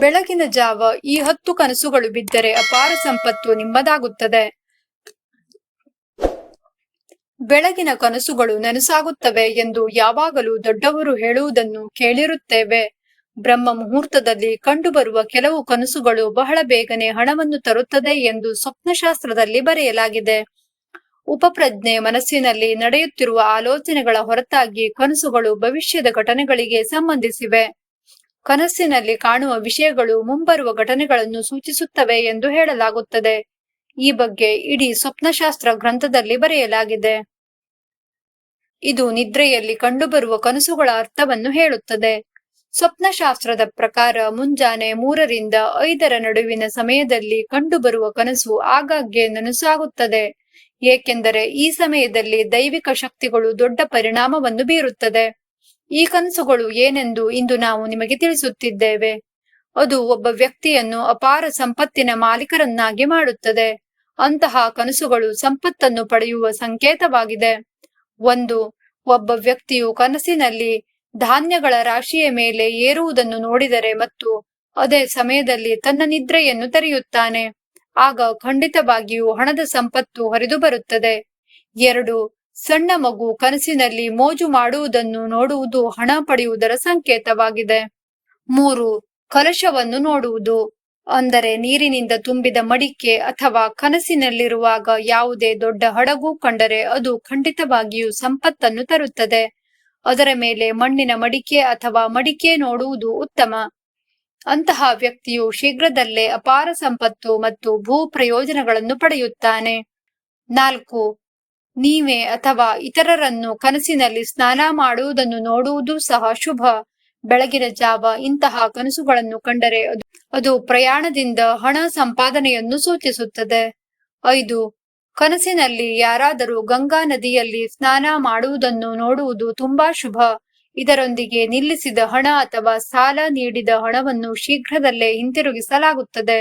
ಬೆಳಗಿನ ಜಾವ ಈ 10 ಕನಸುಗಳು ಬಿದ್ದರೆ ಅಪಾರ ಸಂಪತ್ತು ನಿಮ್ಮದಾಗುತ್ತದೆ. ಬೆಳಗಿನ ಕನಸುಗಳು ನನಸಾಗುತ್ತವೆ ಎಂದು ಯಾವಾಗಲೂ ದೊಡ್ಡವರು ಹೇಳುವುದನ್ನು ಕೇಳಿರುತ್ತೇವೆ. ಬ್ರಹ್ಮ ಮುಹೂರ್ತದಲ್ಲಿ ಕಂಡುಬರುವ ಕೆಲವು ಕನಸುಗಳು ಬಹಳ ಬೇಗನೆ ಹಣವನ್ನು ತರುತ್ತದೆ ಎಂದು ಸ್ವಪ್ನಶಾಸ್ತ್ರದಲ್ಲಿ ಬರೆಯಲಾಗಿದೆ. ಉಪಪ್ರಜ್ಞೆ ಮನಸ್ಸಿನಲ್ಲಿ ನಡೆಯುತ್ತಿರುವ ಆಲೋಚನೆಗಳ ಹೊರತಾಗಿ ಕನಸುಗಳು ಭವಿಷ್ಯದ ಘಟನೆಗಳಿಗೆ ಸಂಬಂಧಿಸಿವೆ. ಕನಸಿನಲ್ಲಿ ಕಾಣುವ ವಿಷಯಗಳು ಮುಂಬರುವ ಘಟನೆಗಳನ್ನು ಸೂಚಿಸುತ್ತವೆ ಎಂದು ಹೇಳಲಾಗುತ್ತದೆ. ಈ ಬಗ್ಗೆ ಇಡೀ ಸ್ವಪ್ನಶಾಸ್ತ್ರ ಗ್ರಂಥದಲ್ಲಿ ಬರೆಯಲಾಗಿದೆ. ಇದು ನಿದ್ರೆಯಲ್ಲಿ ಕಂಡುಬರುವ ಕನಸುಗಳ ಅರ್ಥವನ್ನು ಹೇಳುತ್ತದೆ. ಸ್ವಪ್ನಶಾಸ್ತ್ರದ ಪ್ರಕಾರ ಮುಂಜಾನೆ 3 ರಿಂದ 5 ನಡುವಿನ ಸಮಯದಲ್ಲಿ ಕಂಡುಬರುವ ಕನಸು ಆಗಾಗ್ಗೆ ನನಸಾಗುತ್ತದೆ, ಏಕೆಂದರೆ ಈ ಸಮಯದಲ್ಲಿ ದೈವಿಕ ಶಕ್ತಿಗಳು ದೊಡ್ಡ ಪರಿಣಾಮವನ್ನು ಬೀರುತ್ತದೆ. ಈ ಕನಸುಗಳು ಏನೆಂದು ಇಂದು ನಾವು ನಿಮಗೆ ತಿಳಿಸುತ್ತಿದ್ದೇವೆ. ಅದು ಒಬ್ಬ ವ್ಯಕ್ತಿಯನ್ನು ಅಪಾರ ಸಂಪತ್ತಿನ ಮಾಲೀಕರನ್ನಾಗಿ ಮಾಡುತ್ತದೆ. ಅಂತಹ ಕನಸುಗಳು ಸಂಪತ್ತನ್ನು ಪಡೆಯುವ ಸಂಕೇತವಾಗಿದೆ. 1. ಒಬ್ಬ ವ್ಯಕ್ತಿಯು ಕನಸಿನಲ್ಲಿ ಧಾನ್ಯಗಳ ರಾಶಿಯ ಮೇಲೆ ಏರುವುದನ್ನು ನೋಡಿದರೆ ಮತ್ತು ಅದೇ ಸಮಯದಲ್ಲಿ ತನ್ನ ನಿದ್ರೆಯನ್ನು ತೆರೆಯುತ್ತಾನೆ, ಆಗ ಖಂಡಿತವಾಗಿಯೂ ಹಣದ ಸಂಪತ್ತು ಹರಿದು ಬರುತ್ತದೆ. 2. ಸಣ್ಣ ಮಗು ಕನಸಿನಲ್ಲಿ ಮೋಜು ಮಾಡುವುದನ್ನು ನೋಡುವುದು ಹಣ ಪಡೆಯುವುದರ ಸಂಕೇತವಾಗಿದೆ. 3. ಕಲಶವನ್ನು ನೋಡುವುದು, ಅಂದರೆ ನೀರಿನಿಂದ ತುಂಬಿದ ಮಡಿಕೆ ಅಥವಾ ಕನಸಿನಲ್ಲಿರುವಾಗ ಯಾವುದೇ ದೊಡ್ಡ ಹಡಗು ಕಂಡರೆ ಅದು ಖಂಡಿತವಾಗಿಯೂ ಸಂಪತ್ತನ್ನು ತರುತ್ತದೆ. ಅದರ ಮೇಲೆ ಮಣ್ಣಿನ ಮಡಿಕೆ ಅಥವಾ ಮಡಿಕೆ ನೋಡುವುದು ಉತ್ತಮ. ಅಂತಹ ವ್ಯಕ್ತಿಯು ಶೀಘ್ರದಲ್ಲೇ ಅಪಾರ ಸಂಪತ್ತು ಮತ್ತು ಭೂ ಪ್ರಯೋಜನಗಳನ್ನು ಪಡೆಯುತ್ತಾನೆ. 4. ನೀವೇ ಅಥವಾ ಇತರರನ್ನು ಕನಸಿನಲ್ಲಿ ಸ್ನಾನ ಮಾಡುವುದನ್ನು ನೋಡುವುದು ಸಹ ಶುಭ. ಬೆಳಗಿನ ಜಾವ ಇಂತಹ ಕನಸುಗಳನ್ನು ಕಂಡರೆ ಅದು ಪ್ರಯಾಣದಿಂದ ಹಣ ಸಂಪಾದನೆಯನ್ನು ಸೂಚಿಸುತ್ತದೆ. 5. ಕನಸಿನಲ್ಲಿ ಯಾರಾದರೂ ಗಂಗಾ ನದಿಯಲ್ಲಿ ಸ್ನಾನ ಮಾಡುವುದನ್ನು ನೋಡುವುದು ತುಂಬಾ ಶುಭ. ಇದರೊಂದಿಗೆ ನಿಲ್ಲಿಸಿದ ಹಣ ಅಥವಾ ಸಾಲ ನೀಡಿದ ಹಣವನ್ನು ಶೀಘ್ರದಲ್ಲೇ ಹಿಂತಿರುಗಿಸಲಾಗುತ್ತದೆ.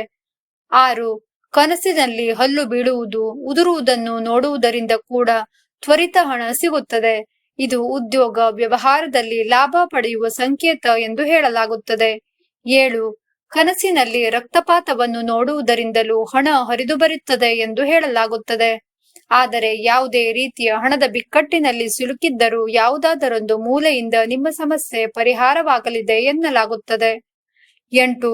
6. ಕನಸಿನಲ್ಲಿ ಹಲ್ಲು ಬೀಳುವುದು, ಉದುರುವುದನ್ನು ನೋಡುವುದರಿಂದ ಕೂಡ ತ್ವರಿತ ಹಣ ಸಿಗುತ್ತದೆ. ಇದು ಉದ್ಯೋಗ ವ್ಯವಹಾರದಲ್ಲಿ ಲಾಭ ಪಡೆಯುವ ಸಂಕೇತ ಎಂದು ಹೇಳಲಾಗುತ್ತದೆ. 7. ಕನಸಿನಲ್ಲಿ ರಕ್ತಪಾತವನ್ನು ನೋಡುವುದರಿಂದಲೂ ಹಣ ಹರಿದು ಬರುತ್ತದೆ ಎಂದು ಹೇಳಲಾಗುತ್ತದೆ. ಆದರೆ ಯಾವುದೇ ರೀತಿಯ ಹಣದ ಬಿಕ್ಕಟ್ಟಿನಲ್ಲಿ ಸಿಲುಕಿದ್ದರೂ ಯಾವುದಾದರೊಂದು ಮೂಲೆಯಿಂದ ನಿಮ್ಮ ಸಮಸ್ಯೆ ಪರಿಹಾರವಾಗಲಿದೆ ಎನ್ನಲಾಗುತ್ತದೆ. 8.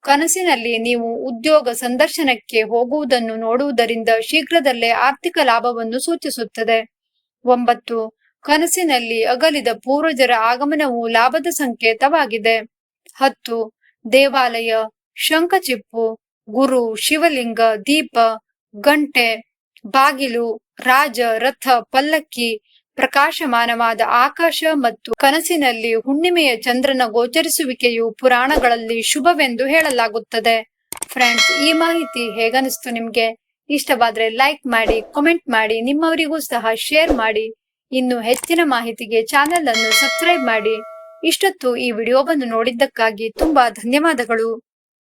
ಕನಸಿನಲ್ಲಿ ನೀವು ಉದ್ಯೋಗ ಸಂದರ್ಶನಕ್ಕೆ ಹೋಗುವುದನ್ನು ನೋಡುವುದರಿಂದ ಶೀಘ್ರದಲ್ಲೇ ಆರ್ಥಿಕ ಲಾಭವನ್ನು ಸೂಚಿಸುತ್ತದೆ. 9. ಕನಸಿನಲ್ಲಿ ಅಗಲಿದ ಪೂರ್ವಜರ ಆಗಮನವು ಲಾಭದ ಸಂಕೇತವಾಗಿದೆ. 10. ದೇವಾಲಯ, ಶಂಖಚಿಪ್ಪು, ಗುರು, ಶಿವಲಿಂಗ, ದೀಪ, ಗಂಟೆ, ಬಾಗಿಲು, ರಾಜ, ರಥ, ಪಲ್ಲಕ್ಕಿ, ಪ್ರಕಾಶಮಾನವಾದ ಆಕಾಶ ಮತ್ತು ಕನಸಿನಲ್ಲಿ ಹುಣ್ಣಿಮೆಯ ಚಂದ್ರನ ಗೋಚರಿಸುವಿಕೆಯು ಪುರಾಣಗಳಲ್ಲಿ ಶುಭವೆಂದು ಹೇಳಲಾಗುತ್ತದೆ. ಫ್ರೆಂಡ್ಸ್, ಈ ಮಾಹಿತಿ ಹೇಗನಿಸ್ತು ನಿಮ್ಗೆ? ಇಷ್ಟವಾದ್ರೆ ಲೈಕ್ ಮಾಡಿ, ಕಾಮೆಂಟ್ ಮಾಡಿ, ನಿಮ್ಮವರಿಗೂ ಸಹ ಶೇರ್ ಮಾಡಿ. ಇನ್ನು ಹೆಚ್ಚಿನ ಮಾಹಿತಿಗೆ ಚಾನೆಲ್ ಅನ್ನು ಸಬ್ಸ್ಕ್ರೈಬ್ ಮಾಡಿ. ಇಷ್ಟೊತ್ತು ಈ ವಿಡಿಯೋವನ್ನು ನೋಡಿದ್ದಕ್ಕಾಗಿ ತುಂಬಾ ಧನ್ಯವಾದಗಳು.